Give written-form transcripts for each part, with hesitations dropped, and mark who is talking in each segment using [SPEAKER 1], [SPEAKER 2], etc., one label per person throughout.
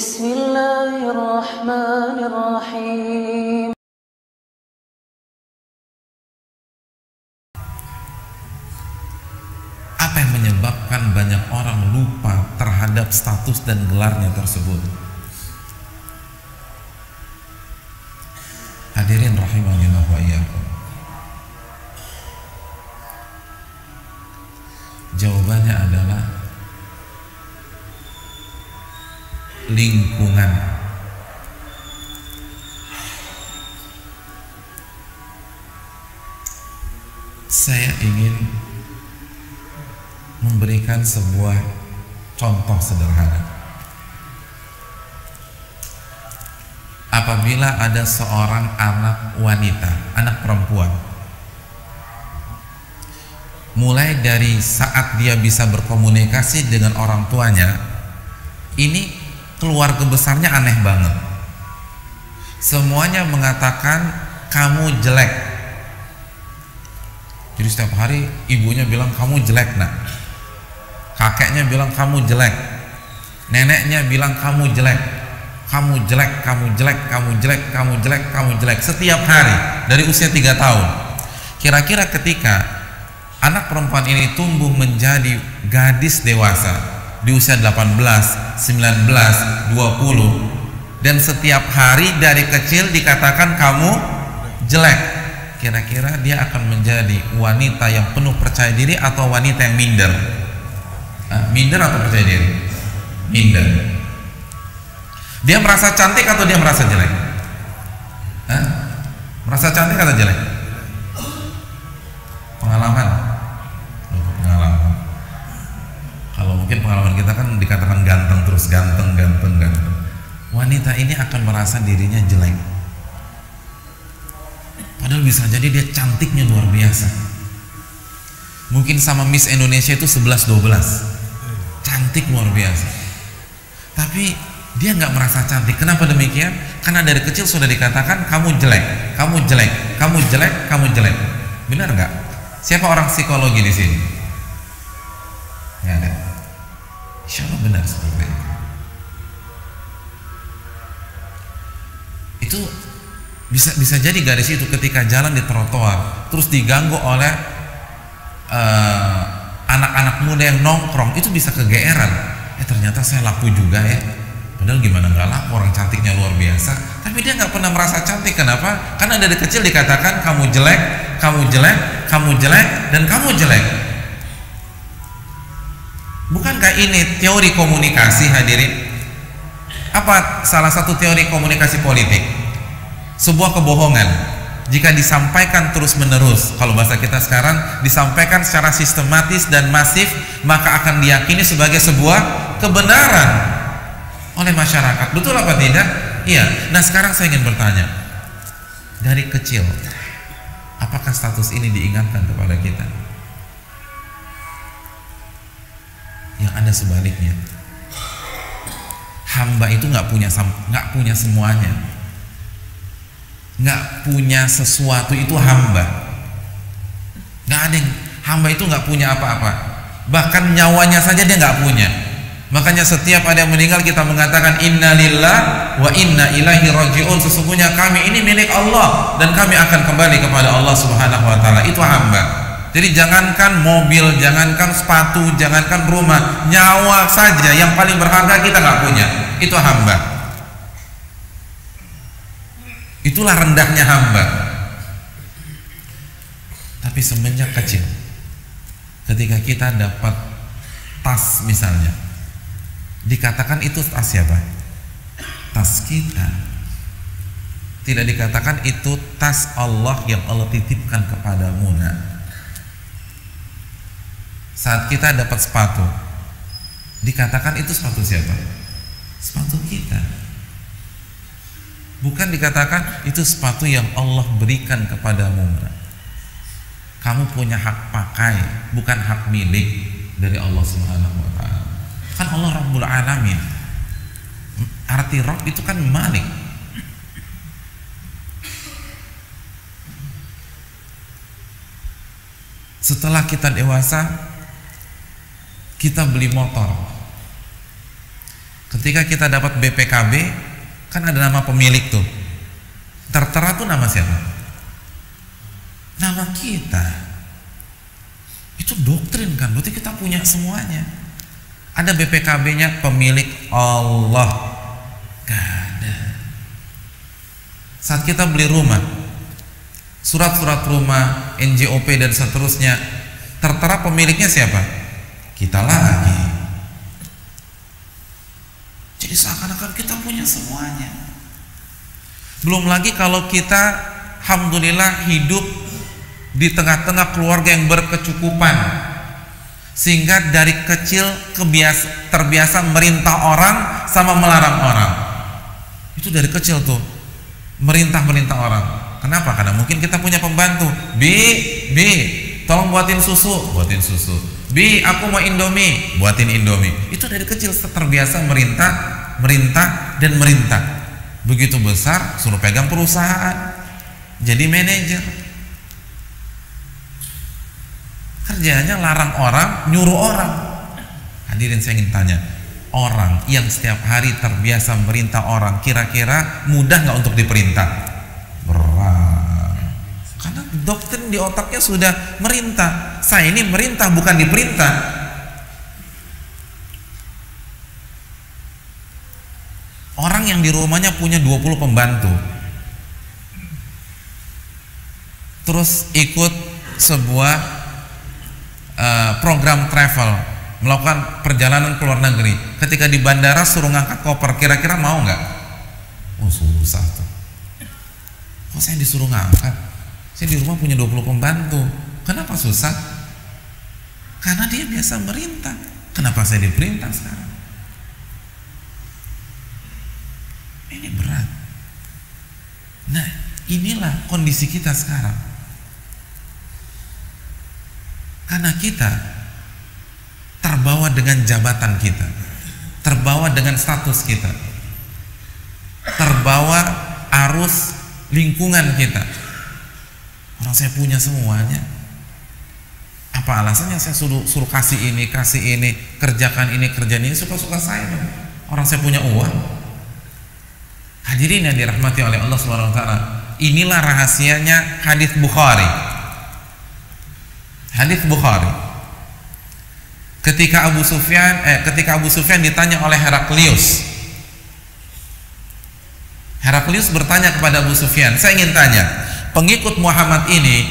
[SPEAKER 1] Bismillahirrahmanirrahim.
[SPEAKER 2] Apa yang menyebabkan banyak orang lupa terhadap status dan gelarnya tersebut? Hadirin rahimahullah wa iyyakum. Jawabannya adalah lingkungan. Saya ingin memberikan sebuah contoh sederhana. Apabila ada seorang anak wanita, anak perempuan, mulai dari saat dia bisa berkomunikasi dengan orang tuanya, ini keluarga besarnya aneh banget. Semuanya mengatakan kamu jelek. Jadi setiap hari ibunya bilang kamu jelek nak, kakeknya bilang kamu jelek, neneknya bilang kamu jelek, kamu jelek, kamu jelek, kamu jelek, kamu jelek, kamu jelek, setiap hari dari usia 3 tahun. Kira-kira ketika anak perempuan ini tumbuh menjadi gadis dewasa di usia 18, 19, 20, dan setiap hari dari kecil dikatakan kamu jelek, kira-kira dia akan menjadi wanita yang penuh percaya diri atau wanita yang minder? Minder atau percaya diri? Minder. Dia merasa cantik atau dia merasa jelek? Merasa cantik atau jelek? Pengalaman. Kalau mungkin pengalaman kita kan dikatakan ganteng terus, ganteng. Wanita ini akan merasa dirinya jelek, padahal bisa jadi dia cantiknya luar biasa. Mungkin sama Miss Indonesia itu 11-12, cantik luar biasa, tapi dia nggak merasa cantik. Kenapa demikian? Karena dari kecil sudah dikatakan kamu jelek, kamu jelek, kamu jelek, kamu jelek. Benar nggak? Siapa orang psikologi di sini? Nggak ada. Insya Allah benar seperti itu. Itu bisa jadi garis itu ketika jalan di trotoar terus diganggu oleh anak-anak muda yang nongkrong, itu bisa kegeeran. Ternyata saya laku juga ya. Padahal gimana nggak laku, orang cantiknya luar biasa. Tapi dia nggak pernah merasa cantik. Kenapa? Karena dari kecil dikatakan kamu jelek, kamu jelek, kamu jelek, dan kamu jelek. Bukankah ini teori komunikasi, hadirin? Apa salah satu teori komunikasi politik? Sebuah kebohongan jika disampaikan terus menerus, kalau bahasa kita sekarang, disampaikan secara sistematis dan masif, maka akan diyakini sebagai sebuah kebenaran oleh masyarakat. Betul apa tidak? Iya. Nah sekarang saya ingin bertanya, dari kecil apakah status ini diingatkan kepada kita? Yang ada sebaliknya, hamba itu nggak punya semuanya, nggak punya sesuatu itu hamba. Nggak ada yang hamba itu nggak punya apa-apa, bahkan nyawanya saja dia nggak punya. Makanya setiap ada yang meninggal kita mengatakan inna lillah wa inna ilaihi raji'un. Sesungguhnya kami ini milik Allah dan kami akan kembali kepada Allah Subhanahu wa taala. Itu hamba. Jadi jangankan mobil, jangankan sepatu, jangankan rumah, nyawa saja yang paling berharga kita nggak punya. Itu hamba. Itulah rendahnya hamba. Tapi semenjak kecil, ketika kita dapat tas misalnya, dikatakan itu tas siapa? Tas kita. Tidak dikatakan itu tas Allah yang Allah titipkan kepadamu. Saat kita dapat sepatu, dikatakan itu sepatu siapa? Sepatu kita. Bukan dikatakan itu sepatu yang Allah berikan kepadamu. Kamu punya hak pakai, bukan hak milik dari Allah Subhanahu wa taala. Kan Allah Rabbul Alamin. Arti Rabb itu kan Malik. Setelah kita dewasa, kita beli motor. Ketika kita dapat BPKB, kan ada nama pemilik tuh. Tertera tuh nama siapa? Nama kita. Itu doktrin kan, berarti kita punya semuanya. Ada BPKB-nya pemilik Allah. Gak ada. Saat kita beli rumah, surat-surat rumah, NJOP dan seterusnya, tertera pemiliknya siapa? Kita lagi. Jadi seakan-akan kita punya semuanya. Belum lagi kalau kita alhamdulillah hidup di tengah-tengah keluarga yang berkecukupan, sehingga dari kecil terbiasa merintah orang sama melarang orang. Itu dari kecil tuh, merintah orang. Kenapa? Karena mungkin kita punya pembantu. Bi, tolong buatin susu. Bi, aku mau Indomie, buatin Indomie. Itu dari kecil terbiasa merintah dan merintah. Begitu besar suruh pegang perusahaan, jadi manajer. Kerjanya larang orang, nyuruh orang. Hadirin, saya ingin tanya, orang yang setiap hari terbiasa merintah orang, kira-kira mudah nggak untuk diperintah? Berat. Karena doktrin di otaknya sudah merintah. Saya ini merintah, bukan diperintah. Orang yang di rumahnya punya 20 pembantu, terus ikut sebuah program travel, melakukan perjalanan ke luar negeri. Ketika di bandara suruh ngangkat koper, kira-kira mau nggak? Oh, susah tuh. Oh, saya disuruh ngangkat. Saya di rumah punya 20 pembantu. Kenapa susah? Karena dia biasa merintah. Kenapa saya diperintah sekarang? Ini berat. Nah, inilah kondisi kita sekarang. Karena kita terbawa dengan jabatan kita, terbawa dengan status kita, terbawa arus lingkungan kita. Orang saya punya semuanya. Apa alasannya saya suruh kasih ini, kerjakan ini, kerjaan ini, suka-suka saya dong. Orang saya punya uang. Hadirin yang dirahmati oleh Allah Subhanahu wa taala. Inilah rahasianya hadis Bukhari. Hadis Bukhari. Ketika Abu Sufyan ditanya oleh Heraklius. Heraklius bertanya kepada Abu Sufyan, "Saya ingin tanya, pengikut Muhammad ini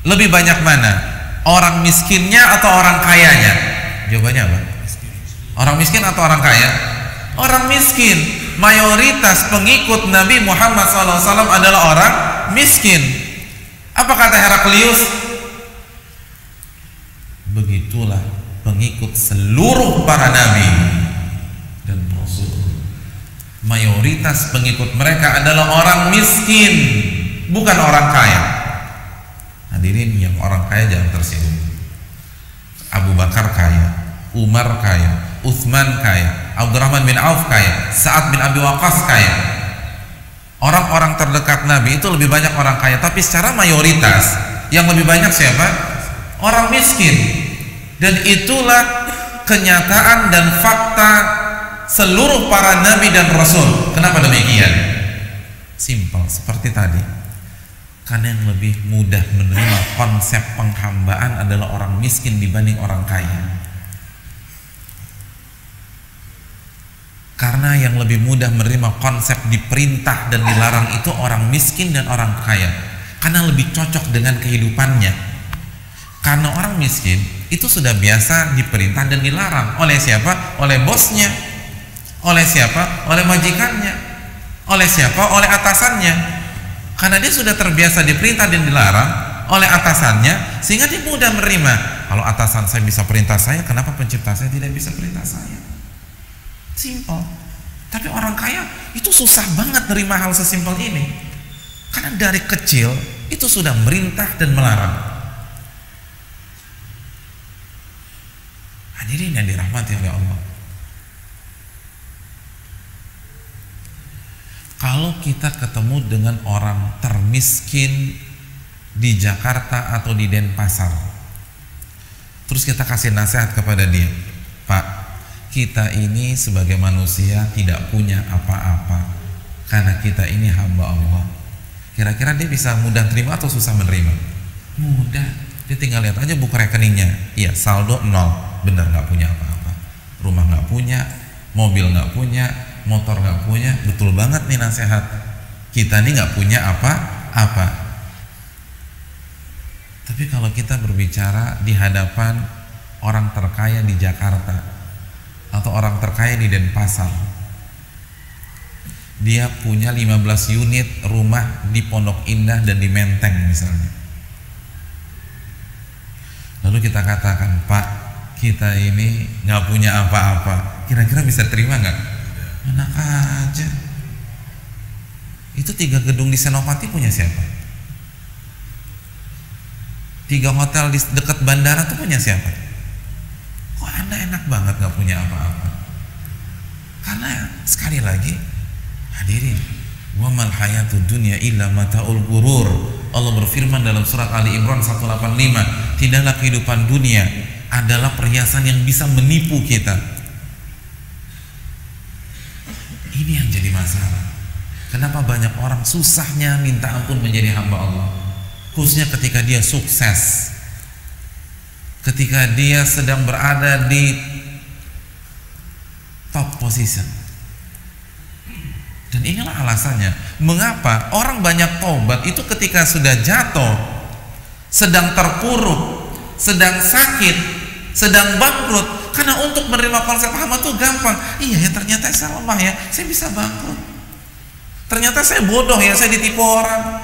[SPEAKER 2] lebih banyak mana? Orang miskinnya atau orang kayanya?" Jawabannya apa? Orang miskin atau orang kaya? Orang miskin. Mayoritas pengikut Nabi Muhammad SAW adalah orang miskin. Apa kata Heraklius? Begitulah pengikut seluruh para nabi dan rasul. Mayoritas pengikut mereka adalah orang miskin, bukan orang kaya. Hadirin, yang orang kaya jangan tersinggung. Abu Bakar kaya, Umar kaya, Utsman kaya, Abdurrahman bin Auf kaya, Sa'ad bin Abi Waqqas kaya. Orang-orang terdekat Nabi itu lebih banyak orang kaya, tapi secara mayoritas yang lebih banyak siapa? Orang miskin. Dan itulah kenyataan dan fakta seluruh para nabi dan rasul. Kenapa demikian? Simpel, seperti tadi. Karena yang lebih mudah menerima konsep penghambaan adalah orang miskin dibanding orang kaya. Karena yang lebih mudah menerima konsep diperintah dan dilarang itu orang miskin dan orang kaya. Karena lebih cocok dengan kehidupannya. Karena orang miskin itu sudah biasa diperintah dan dilarang. Oleh siapa? Oleh bosnya. Oleh siapa? Oleh majikannya. Oleh siapa? Oleh atasannya. Karena dia sudah terbiasa diperintah dan dilarang oleh atasannya, sehingga dia mudah menerima. Kalau atasan saya bisa perintah saya, kenapa pencipta saya tidak bisa perintah saya? Simpel. Tapi orang kaya itu susah banget nerima hal sesimpel ini. Karena dari kecil itu sudah merintah dan melarang. Hadirin yang dirahmati oleh Allah. Kalau kita ketemu dengan orang termiskin di Jakarta atau di Denpasar, terus kita kasih nasihat kepada dia, "Pak, kita ini sebagai manusia tidak punya apa-apa karena kita ini hamba Allah. Kira-kira dia bisa mudah terima atau susah menerima? Mudah. Dia tinggal lihat aja buku rekeningnya. Iya, saldo 0. Benar, nggak punya apa-apa. Rumah nggak punya, mobil nggak punya, motor nggak punya. Betul banget nih nasihat. Kita ini nggak punya apa-apa. Tapi kalau kita berbicara di hadapan orang terkaya di Jakarta atau orang terkaya di Denpasar, dia punya 15 unit rumah di Pondok Indah dan di Menteng misalnya. Lalu kita katakan, Pak, kita ini nggak punya apa-apa. Kira-kira bisa terima nggak? Enak aja. Itu 3 gedung di Senopati punya siapa? 3 hotel di dekat bandara tuh punya siapa? Kok Anda enak banget nggak punya apa-apa? Karena sekali lagi, hadirin, wa mal hayatud dunya illa mataul ghurur. Allah berfirman dalam surat Ali Imran 185, tidaklah kehidupan dunia adalah perhiasan yang bisa menipu kita. Ini yang jadi masalah. Kenapa banyak orang susahnya minta ampun menjadi hamba Allah? Khususnya ketika dia sukses, ketika dia sedang berada di top position. Dan inilah alasannya mengapa orang banyak tobat itu ketika sudah jatuh, sedang terpuruk, sedang sakit, sedang bangkrut. Karena untuk menerima konsep hamba itu gampang. Iya ya, ternyata saya lemah ya, saya bisa bangkrut. Ternyata saya bodoh ya, saya ditipu orang.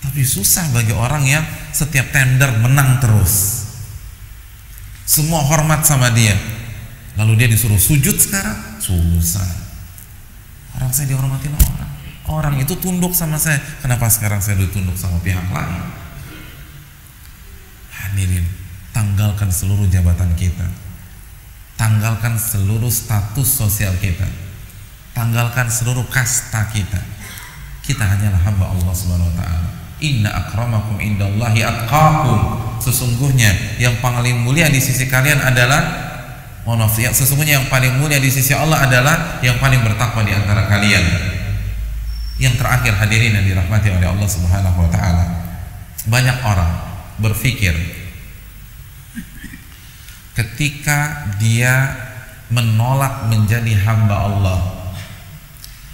[SPEAKER 2] Tapi susah bagi orang yang setiap tender menang terus, semua hormat sama dia, lalu dia disuruh sujud sekarang, susah. Orang saya dihormatin orang itu tunduk sama saya, kenapa sekarang saya ditunduk sama pihak lain? Hadirin, tanggalkan seluruh jabatan kita, tanggalkan seluruh status sosial kita, tanggalkan seluruh kasta kita. Kita hanyalah hamba Allah Subhanahu wa taala. Inna akramakum indallahi atqakum. Sesungguhnya yang paling mulia di sisi kalian adalah, sesungguhnya yang paling mulia di sisi Allah adalah yang paling bertakwa di antara kalian. Yang terakhir, hadirin yang dirahmati oleh Allah Subhanahu wa taala, banyak orang berpikir ketika dia menolak menjadi hamba Allah,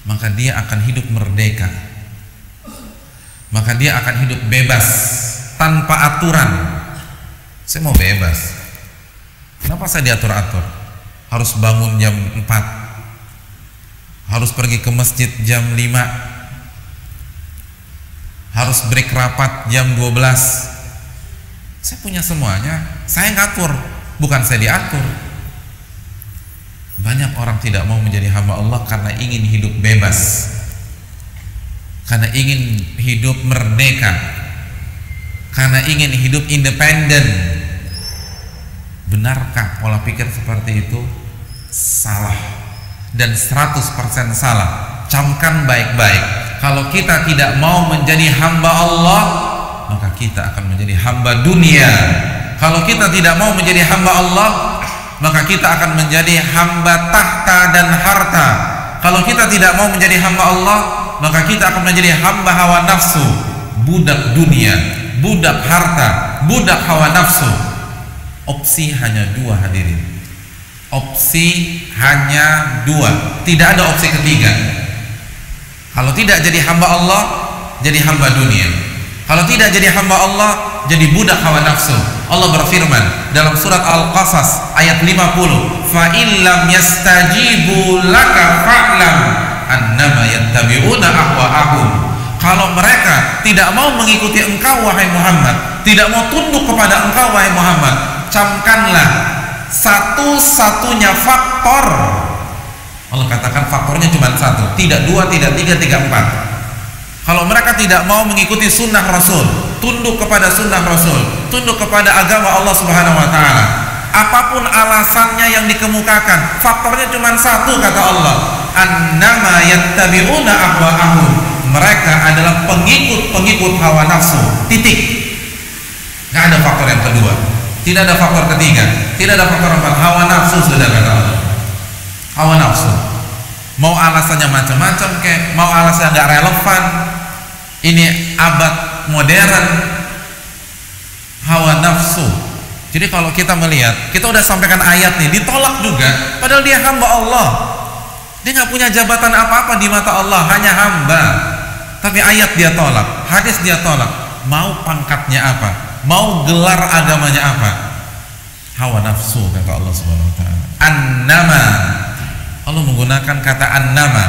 [SPEAKER 2] maka dia akan hidup merdeka, maka dia akan hidup bebas tanpa aturan. Saya mau bebas, kenapa saya diatur-atur? Harus bangun jam 4, harus pergi ke masjid jam 5, harus break rapat jam 12. Saya punya semuanya, saya ngatur, bukan saya diatur. Banyak orang tidak mau menjadi hamba Allah karena ingin hidup bebas, karena ingin hidup merdeka, karena ingin hidup independen. Benarkah pola pikir seperti itu? Salah, dan 100% salah. Camkan baik-baik. Kalau kita tidak mau menjadi hamba Allah, maka kita akan menjadi hamba dunia. Kalau kita tidak mau menjadi hamba Allah, maka kita akan menjadi hamba tahta dan harta. Kalau kita tidak mau menjadi hamba Allah, maka kita akan menjadi hamba hawa nafsu, budak dunia, budak harta, budak hawa nafsu. Opsi hanya 2, hadirin. Opsi hanya 2, tidak ada opsi ketiga. Kalau tidak jadi hamba Allah, jadi hamba dunia. Kalau tidak jadi hamba Allah, jadi budak hawa nafsu. Allah berfirman dalam surat Al-Qasas ayat 50, fa illam yastajibu laka fa'lam annama yattabi'una ahwa'ahum. Kalau mereka tidak mau mengikuti engkau wahai Muhammad, tidak mau tunduk kepada engkau wahai Muhammad, camkanlah satu-satunya faktor. Allah katakan faktornya cuma 1, tidak 2, tidak 3, tidak 4. Kalau mereka tidak mau mengikuti sunnah Rasul, tunduk kepada sunnah Rasul, tunduk kepada agama Allah Subhanahu wa taala, apapun alasannya yang dikemukakan, faktornya cuma 1, kata Allah, annama yattabi'una ahwa'ahum. Mereka adalah pengikut-pengikut hawa nafsu. Titik. Nggak ada faktor yang kedua. Tidak ada faktor ketiga, tidak ada faktor empat. Hawa nafsu sudah kata Allah. Hawa nafsu. Mau alasannya macam-macam kayak, mau alasannya nggak relevan. Ini abad modern. Hawa nafsu. Jadi kalau kita melihat, kita udah sampaikan ayat nih, ditolak juga. Padahal dia hamba Allah. Dia nggak punya jabatan apa-apa di mata Allah, hanya hamba. Tapi ayat dia tolak, hadis dia tolak. Mau pangkatnya apa? Mau gelar agamanya apa? Hawa nafsu, kata Allah Subhanahu wa taala. Annama. Allah menggunakan kata annama.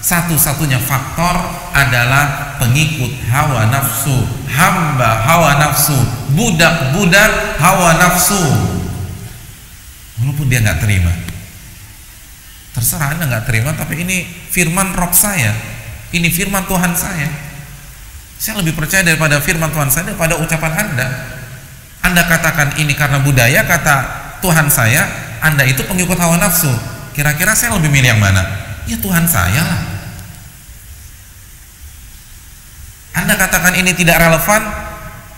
[SPEAKER 2] Satu-satunya faktor adalah pengikut hawa nafsu, hamba hawa nafsu, budak-budak hawa nafsu. Walaupun dia nggak terima, terserah Anda nggak terima, tapi ini firman Rob saya, ini firman Tuhan saya. Saya lebih percaya daripada firman Tuhan saya daripada ucapan Anda. Anda katakan ini karena budaya, kata Tuhan saya, Anda itu pengikut hawa nafsu. Kira-kira saya lebih milih yang mana? Ya Tuhan saya lah. Anda katakan ini tidak relevan,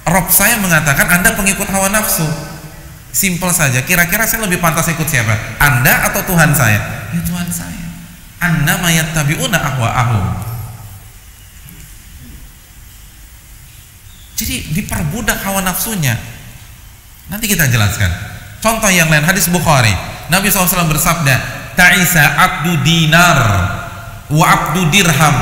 [SPEAKER 2] Rob saya mengatakan Anda pengikut hawa nafsu. Simpel saja, kira-kira saya lebih pantas ikut siapa? Anda atau Tuhan saya? Ya Tuhan saya. Anda mayattabi'una ahwa'ahum. Jadi diperbudak hawa nafsunya. Nanti kita jelaskan. Contoh yang lain, hadis Bukhari. Nabi SAW bersabda, ta'isa abdu dinar wa abdu dirham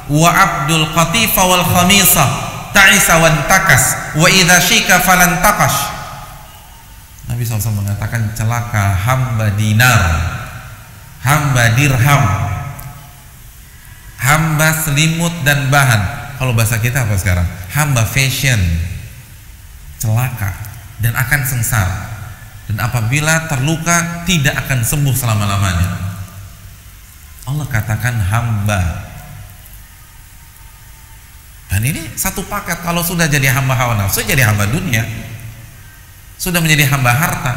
[SPEAKER 2] wa abdul qatifa wal khamisah ta'isa wan takas wa idha syika falan takash. Nabi SAW mengatakan celaka hamba dinar, hamba dirham, hamba selimut dan bahan. Kalau bahasa kita apa sekarang? Hamba fashion. Celaka dan akan sengsara. Dan apabila terluka tidak akan sembuh selama-lamanya. Allah katakan hamba. Dan ini satu paket. Kalau sudah jadi hamba hawa nafsu, jadi hamba dunia, sudah menjadi hamba harta.